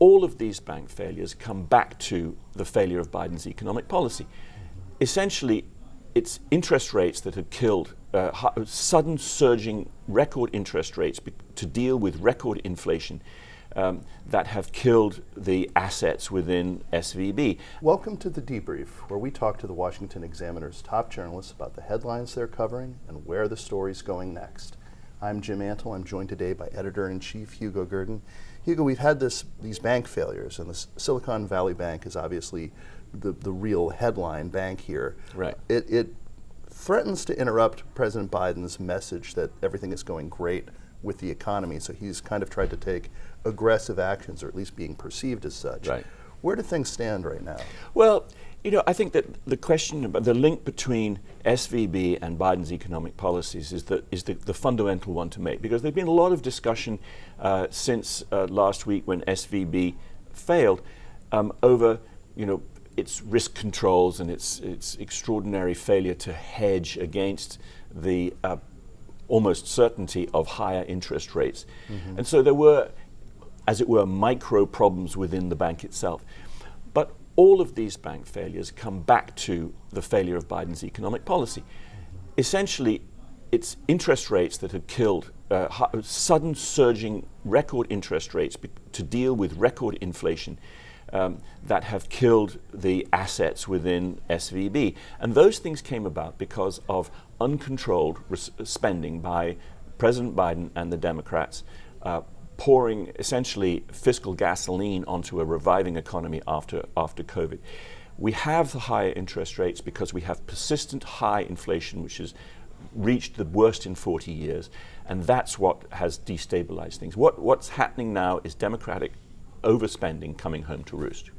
all of these bank failures come back to the failure of Biden's economic policy. Essentially, it's interest rates that have killed sudden surging record interest rates to deal with record inflation that have killed the assets within SVB. Welcome to the Debrief, where we talk to the Washington Examiner's top journalists about the headlines they're covering and where the story's going next. I'm Jim Antle. I'm joined today by Editor-In-Chief Hugo Gurdon. Hugo, we've had these bank failures, and the Silicon Valley Bank is obviously the real headline bank here. Right. It threatens to interrupt President Biden's message that everything is going great with the economy, so he's kind of tried to take aggressive actions, or at least being perceived as such. Right. Where do things stand right now? Well, I think that the question about the link between SVB and Biden's economic policies is the fundamental one to make, because there's been a lot of discussion since last week when SVB failed over its risk controls and its extraordinary failure to hedge against the almost certainty of higher interest rates. Mm-hmm. And so there were, as it were, micro problems within the bank itself. But all of these bank failures come back to the failure of Biden's economic policy. Mm-hmm. Essentially, it's interest rates that have killed sudden surging record interest rates to deal with record inflation that have killed the assets within SVB. And those things came about because of uncontrolled spending by President Biden and the Democrats, pouring essentially fiscal gasoline onto a reviving economy after COVID. We have the higher interest rates because we have persistent high inflation, which has reached the worst in 40 years, and that's what has destabilized things. What's happening now is Democratic overspending coming home to roost.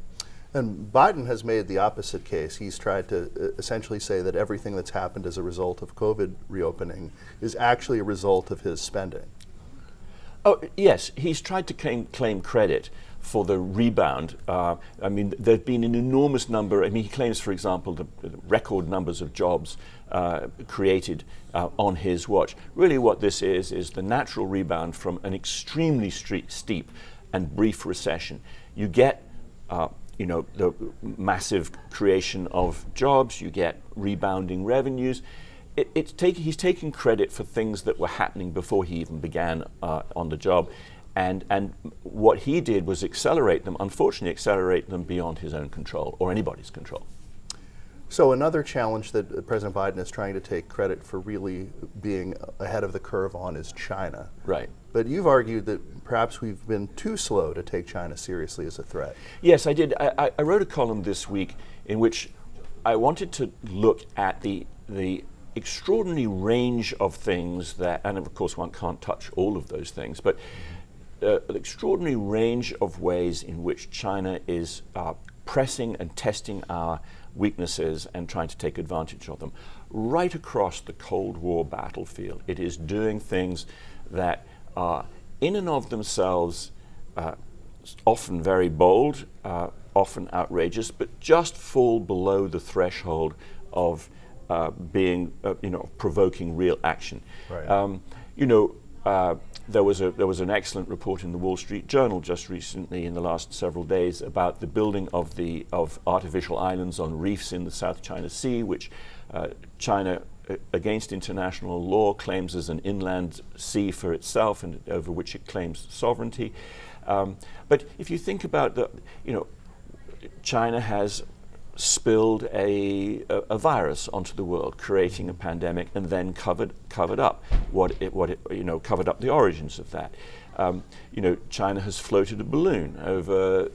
And Biden has made the opposite case. He's tried to essentially say that everything that's happened as a result of COVID reopening is actually a result of his spending. Oh, yes, he's tried to claim credit for the rebound. There's been an enormous number. He claims, for example, the record numbers of jobs created on his watch. Really what this is the natural rebound from an extremely steep and brief recession. You get the massive creation of jobs, you get rebounding revenues. He's taking credit for things that were happening before he even began on the job. And what he did was unfortunately accelerate them beyond his own control or anybody's control. So another challenge that President Biden is trying to take credit for really being ahead of the curve on is China. Right. But you've argued that perhaps we've been too slow to take China seriously as a threat. Yes, I did. I wrote a column this week in which I wanted to look at the extraordinary range of things that, and of course one can't touch all of those things, but an extraordinary range of ways in which China is pressing and testing our weaknesses and trying to take advantage of them. Right across the Cold War battlefield, it is doing things that are in and of themselves often very bold, often outrageous, but just fall below the threshold of being, provoking real action. Right. There was an excellent report in the Wall Street Journal just recently, in the last several days, about the building of artificial islands on reefs in the South China Sea, which China, against international law, claims as an inland sea for itself, and over which it claims sovereignty. But if you think about China has spilled a virus onto the world, creating a pandemic, and then covered up covered up the origins of that. China has floated a balloon over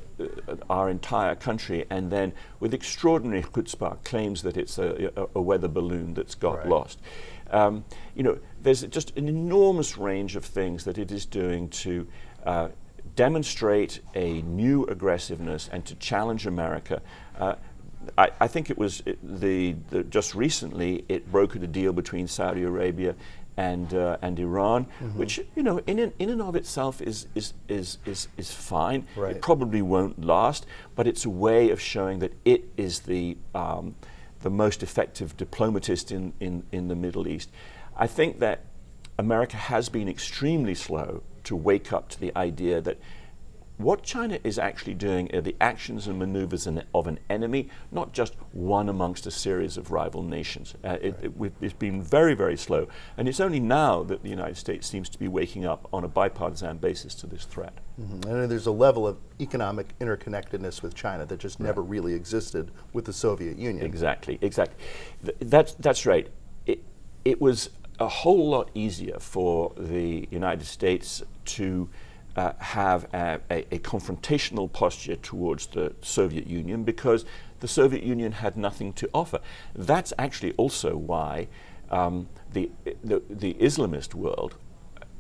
our entire country, and then, with extraordinary chutzpah, claims that it's a weather balloon that's got lost. There's just an enormous range of things that it is doing to demonstrate a new aggressiveness and to challenge America. I think it was just recently it brokered a deal between Saudi Arabia and Iran, mm-hmm. which in and of itself is fine. Right. It probably won't last, but it's a way of showing that it is the most effective diplomatist in the Middle East. I think that America has been extremely slow to wake up to the idea that what China is actually doing are the actions and maneuvers of an enemy, not just one amongst a series of rival nations. It's been very, very slow, and it's only now that the United States seems to be waking up on a bipartisan basis to this threat. And there's a level of economic interconnectedness with China that just never really existed with the Soviet Union. Exactly. That's right. It was a whole lot easier for the United States to have a confrontational posture towards the Soviet Union because the Soviet Union had nothing to offer. That's actually also why the Islamist world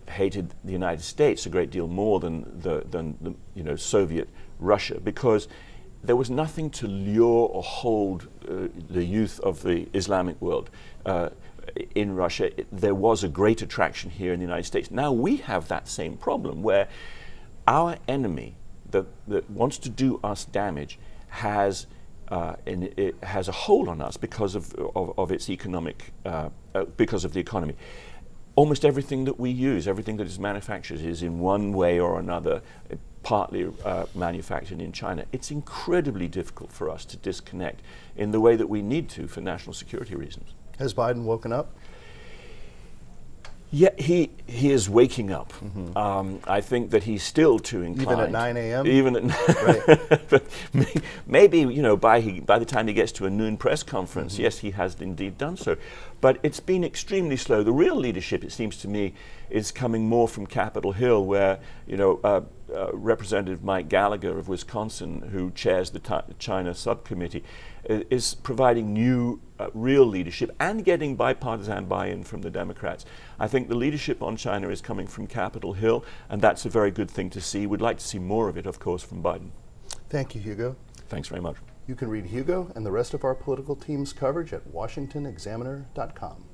hated the United States a great deal more than the Soviet Russia, because there was nothing to lure or hold the youth of the Islamic world in Russia. There was a great attraction here in the United States. Now we have that same problem where our enemy that wants to do us damage has it has a hold on us because of its economic because of the economy. Almost everything that we use, everything that is manufactured, is in one way or another partly manufactured in China. It's incredibly difficult for us to disconnect in the way that we need to for national security reasons. Has Biden woken up? Yeah, he is waking up. I think that he's still too inclined. Even at 9 a.m.? Even at Right. But maybe, by the time he gets to a noon press conference, yes, he has indeed done so. But it's been extremely slow. The real leadership, it seems to me, is coming more from Capitol Hill, where, Representative Mike Gallagher of Wisconsin, who chairs the China subcommittee, is providing new real leadership and getting bipartisan buy-in from the Democrats. I think the leadership on China is coming from Capitol Hill, and that's a very good thing to see. We'd like to see more of it, of course, from Biden. Thank you, Hugo. Thanks very much. You can read Hugo and the rest of our political team's coverage at washingtonexaminer.com.